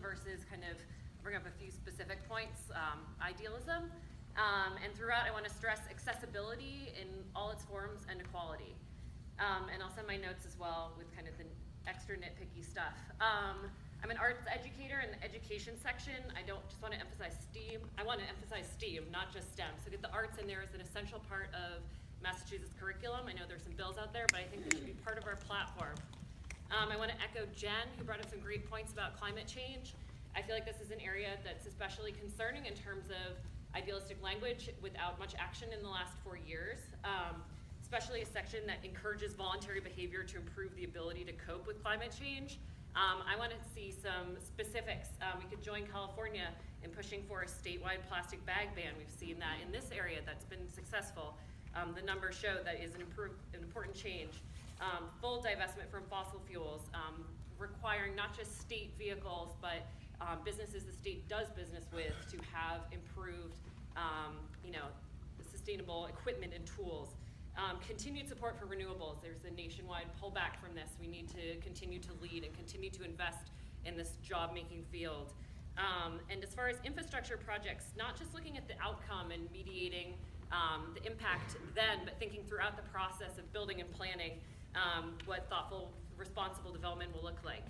versus kind of bring up a few specific points, idealism. And throughout, I want to stress accessibility in all its forms and equality. And I'll send my notes as well with kind of the extra nitpicky stuff. I'm an arts educator in the education section. I don't just want to emphasize STEAM. I want to emphasize STEAM, not just STEM. So get the arts in there as an essential part of Massachusetts curriculum. I know there's some bills out there, but I think they should be part of our platform. I want to echo Jen, who brought up some great points about climate change. I feel like this is an area that's especially concerning in terms of idealistic language without much action in the last 4 years. Especially a section that encourages voluntary behavior to improve the ability to cope with climate change. I want to see some specifics. We could join California in pushing for a statewide plastic bag ban. We've seen that in this area that's been successful. The numbers show that is an important change. Full divestment from fossil fuels, requiring not just state vehicles, but businesses the state does business with to have improved sustainable equipment and tools. Continued support for renewables. There's a nationwide pullback from this. We need to continue to lead and continue to invest in this job-making field. And as far as infrastructure projects, not just looking at the outcome and mediating the impact then, but thinking throughout the process of building and planning what thoughtful, responsible development will look like.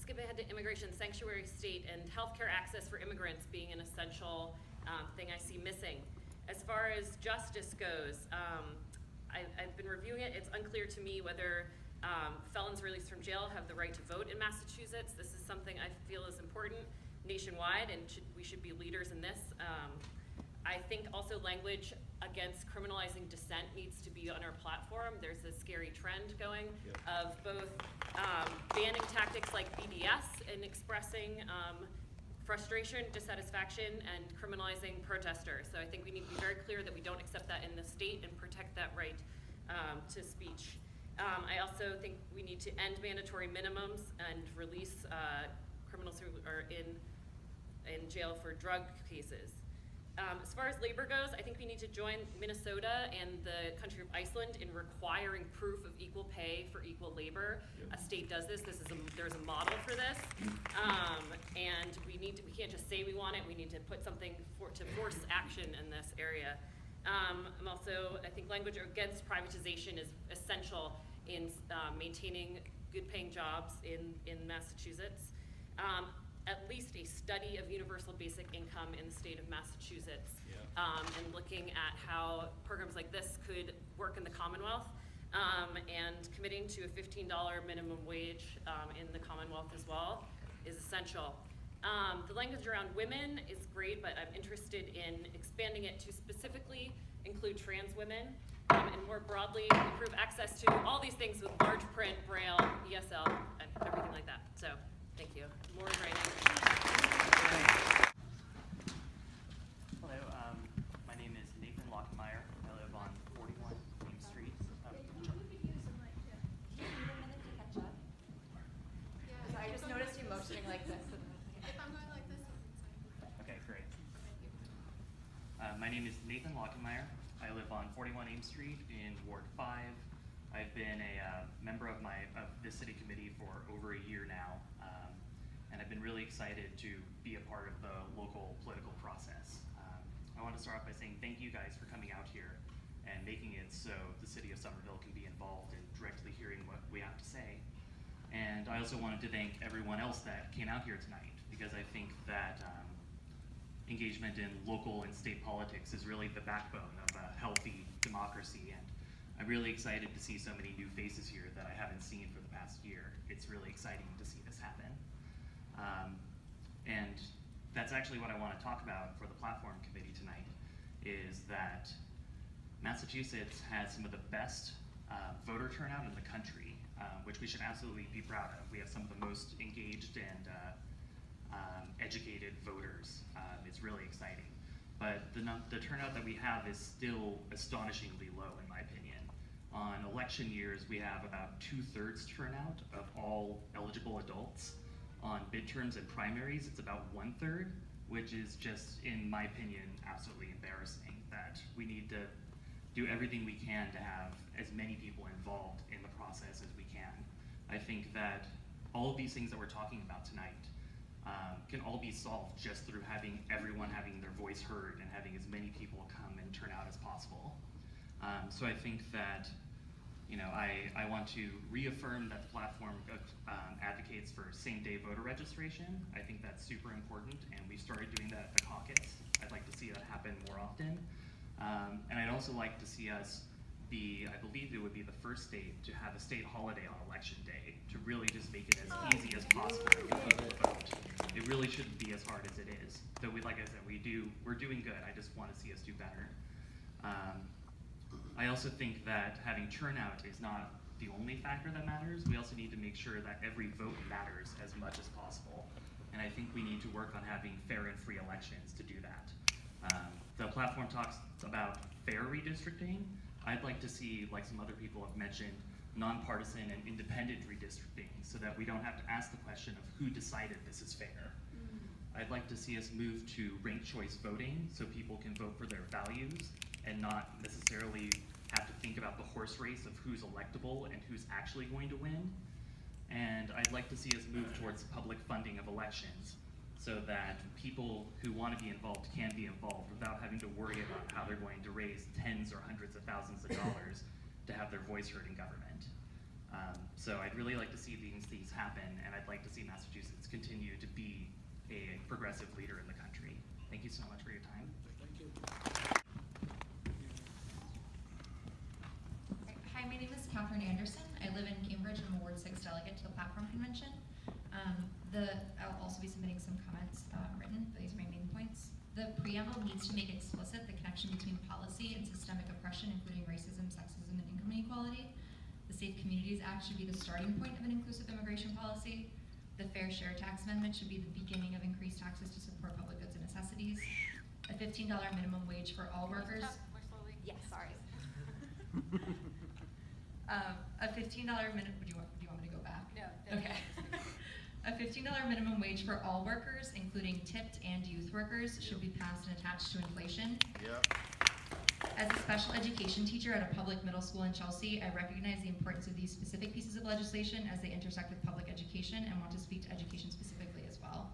Skip ahead to immigration, sanctuary state, and healthcare access for immigrants being an essential thing I see missing. As far as justice goes, I've been reviewing it. It's unclear to me whether felons released from jail have the right to vote in Massachusetts. This is something I feel is important nationwide, and we should be leaders in this. I think also language against criminalizing dissent needs to be on our platform. There's a scary trend going of both banning tactics like BDS and expressing frustration, dissatisfaction, and criminalizing protesters. So I think we need to be very clear that we don't accept that in the state and protect that right to speech. I also think we need to end mandatory minimums and release criminals who are in jail for drug cases. As far as labor goes, I think we need to join Minnesota and the country of Iceland in requiring proof of equal pay for equal labor. A state does this. There's a model for this, and we can't just say we want it. We need to put something to force action in this area. I think language against privatization is essential in maintaining good-paying jobs in Massachusetts. At least a study of universal basic income in the state of Massachusetts, and looking at how programs like this could work in the Commonwealth, and committing to a $15 minimum wage in the Commonwealth as well is essential. The language around women is great, but I'm interested in expanding it to specifically include trans women, and more broadly improve access to all these things with large print, Braille, ESL, and everything like that. So. Thank you. More writing. Hello, my name is Nathan Lockmeyer. I live on 41 James Street. You could use a mic too. Do you need a minute to catch up? Because I just noticed you motioning like this. If I'm going like this, you can say. Okay, great. My name is Nathan Lockmeyer. I live on 41 Ames Street in Ward 5. I've been a member of the city committee for over a year now, and I've been really excited to be a part of the local political process. I want to start off by saying thank you guys for coming out here and making it so the city of Somerville can be involved in directly hearing what we have to say. And I also wanted to thank everyone else that came out here tonight, because I think that engagement in local and state politics is really the backbone of a healthy democracy. And I'm really excited to see so many new faces here that I haven't seen for the past year. It's really exciting to see this happen. And that's actually what I want to talk about for the platform committee tonight, is that Massachusetts has some of the best voter turnout in the country, which we should absolutely be proud of. We have some of the most engaged and educated voters. It's really exciting. But the turnout that we have is still astonishingly low, in my opinion. On election years, we have about 2/3 turnout of all eligible adults. On midterms and primaries, it's about 1/3, which is just, in my opinion, absolutely embarrassing. That we need to do everything we can to have as many people involved in the process as we can. I think that all of these things that we're talking about tonight can all be solved just through having everyone having their voice heard and having as many people come and turn out as possible. So I think that, I want to reaffirm that the platform advocates for same-day voter registration. I think that's super important, and we started doing that at the caucus. I'd like to see that happen more often. And I'd also like to see us I believe it would be the first state to have a state holiday on election day, to really just make it as easy as possible for people to vote. It really shouldn't be as hard as it is. Though like I said, we're doing good. I just want to see us do better. I also think that having turnout is not the only factor that matters. We also need to make sure that every vote matters as much as possible. And I think we need to work on having fair and free elections to do that. The platform talks about fair redistricting. I'd like to see, like some other people have mentioned, nonpartisan and independent redistricting, so that we don't have to ask the question of who decided this is fair. I'd like to see us move to ranked choice voting, so people can vote for their values and not necessarily have to think about the horse race of who's electable and who's actually going to win. And I'd like to see us move towards public funding of elections, so that people who want to be involved can be involved without having to worry about how they're going to raise tens or hundreds of thousands of dollars to have their voice heard in government. So I'd really like to see these things happen, and I'd like to see Massachusetts continue to be a progressive leader in the country. Thank you so much for your time. Thank you. Hi, my name is Catherine Anderson. I live in Cambridge and I'm a Ward 6 delegate to the Platform Convention. I'll also be submitting some comments written, but these are my main points. The preamble needs to make explicit the connection between policy and systemic oppression, including racism, sexism, and income inequality. The Safe Communities Act should be the starting point of an inclusive immigration policy. The Fair Share Tax Amendment should be the beginning of increased taxes to support public goods and necessities. A $15 minimum wage for all workers. More slowly. Yes, sorry. A $15 minimum. Do you want me to go back? No. Okay. A $15 minimum wage for all workers, including tipped and youth workers, should be passed and attached to inflation. Yep. As a special education teacher at a public middle school in Chelsea, I recognize the importance of these specific pieces of legislation as they intersect with public education and want to speak to education specifically as well.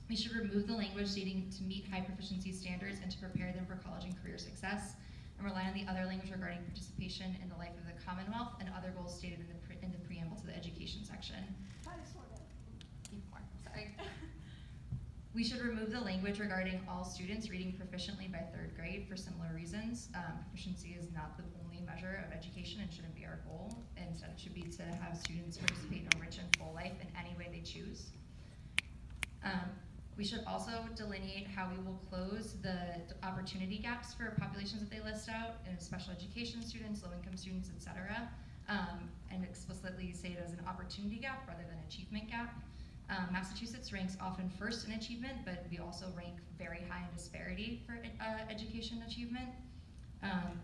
We should remove the language stating to meet high proficiency standards and to prepare them for college and career success, and rely on the other language regarding participation in the life of the Commonwealth and other goals stated in the preamble to the education section. Sorry. We should remove the language regarding all students reading proficiently by 3rd grade for similar reasons. Proficiency is not the only measure of education and shouldn't be our goal. Instead, it should be to have students participate in a rich and full life in any way they choose. We should also delineate how we will close the opportunity gaps for populations that they list out, in special education students, low-income students, etc., and explicitly say it as an opportunity gap rather than achievement gap. Massachusetts ranks often first in achievement, but we also rank very high in disparity for education achievement.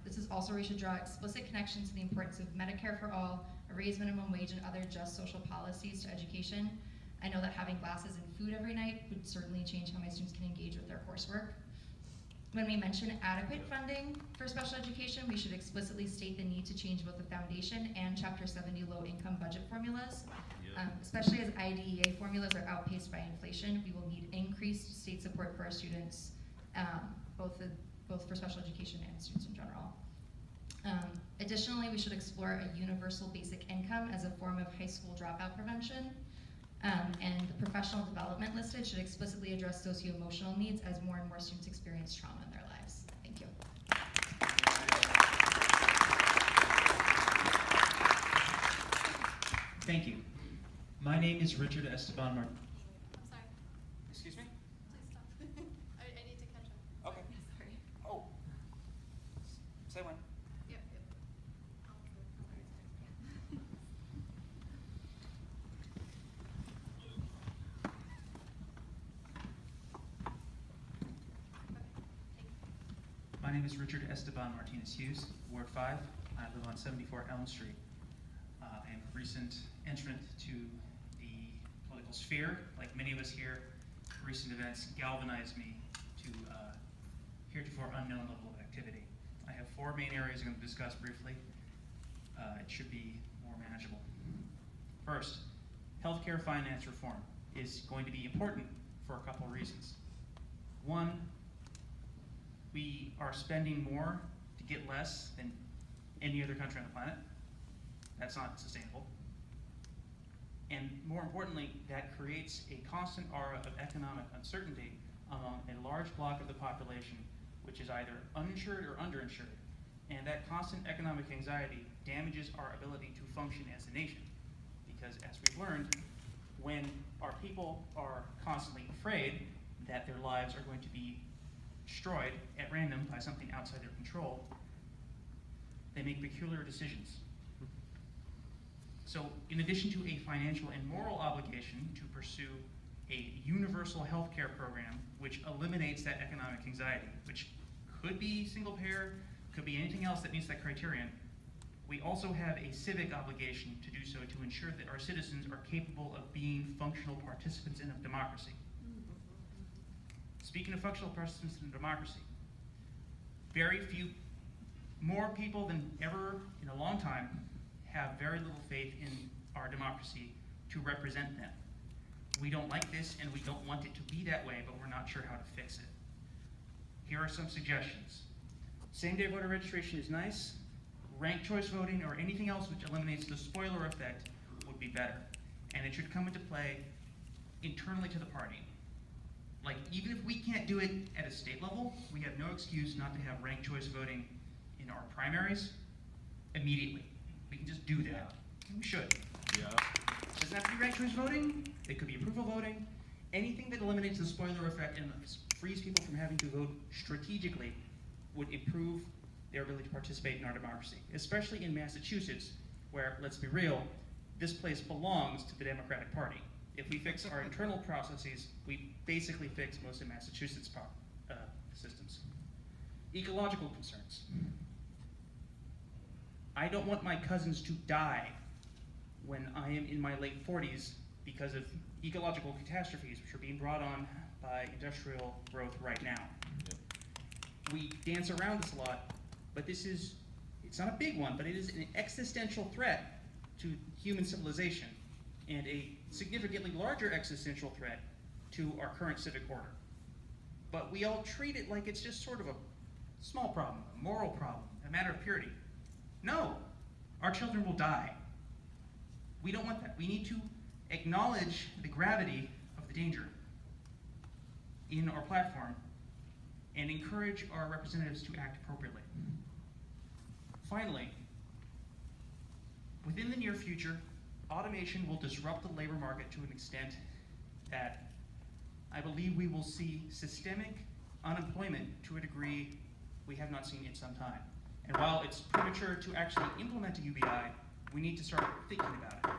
This is also where we should draw explicit connections to the importance of Medicare for all, a raised minimum wage, and other just social policies to education. I know that having glasses and food every night would certainly change how my students can engage with their coursework. When we mention adequate funding for special education, we should explicitly state the need to change both the foundation and Chapter 70 low-income budget formulas. Especially as IDEA formulas are outpaced by inflation, we will need increased state support for our students, both for special education and students in general. Additionally, we should explore a universal basic income as a form of high school dropout prevention. And the professional development listed should explicitly address socio-emotional needs as more and more students experience trauma in their lives. Thank you. Thank you. My name is Richard Esteban Martin. I'm sorry. Excuse me? Please stop. I need to catch up. Okay. Sorry. Oh. Say when. Yep. My name is Richard Esteban Martinez Hughes, Ward 5. I live on 74 Elm Street. I am a recent entrant to the political sphere. Like many of us here, recent events galvanized me to heretofore unknown level of activity. I have 4 main areas I'm going to discuss briefly. It should be more manageable. First, healthcare finance reform is going to be important for a couple of reasons. One, we are spending more to get less than any other country on the planet. That's not sustainable. And more importantly, that creates a constant aura of economic uncertainty among a large block of the population, which is either uninsured or underinsured. And that constant economic anxiety damages our ability to function as a nation. Because as we've learned, when our people are constantly afraid that their lives are going to be destroyed at random by something outside their control, they make peculiar decisions. So in addition to a financial and moral obligation to pursue a universal health care program which eliminates that economic anxiety, which could be single payer, could be anything else that meets that criterion, we also have a civic obligation to do so to ensure that our citizens are capable of being functional participants in a democracy. Speaking of functional participants in a democracy, very few, more people than ever in a long time have very little faith in our democracy to represent them. We don't like this and we don't want it to be that way, but we're not sure how to fix it. Here are some suggestions. Same-day voter registration is nice. Ranked choice voting or anything else which eliminates the spoiler effect would be better. And it should come into play internally to the party. Like, even if we can't do it at a state level, we have no excuse not to have ranked choice voting in our primaries immediately. We can just do that. We should. Yeah. It doesn't have to be ranked choice voting. It could be approval voting. Anything that eliminates the spoiler effect and frees people from having to vote strategically would improve their ability to participate in our democracy, especially in Massachusetts, where, let's be real, this place belongs to the Democratic Party. If we fix our internal processes, we basically fix most of Massachusetts' systems. Ecological concerns. I don't want my cousins to die when I am in my late 40s because of ecological catastrophes which are being brought on by industrial growth right now. Yep. We dance around this a lot, but it's not a big one, but it is an existential threat to human civilization and a significantly larger existential threat to our current civic order. But we all treat it like it's just sort of a small problem, a moral problem, a matter of purity. No, our children will die. We don't want that. We need to acknowledge the gravity of the danger in our platform and encourage our representatives to act appropriately. Finally, within the near future, automation will disrupt the labor market to an extent that I believe we will see systemic unemployment to a degree we have not seen in some time. And while it's premature to actually implement a UBI, we need to start thinking about it.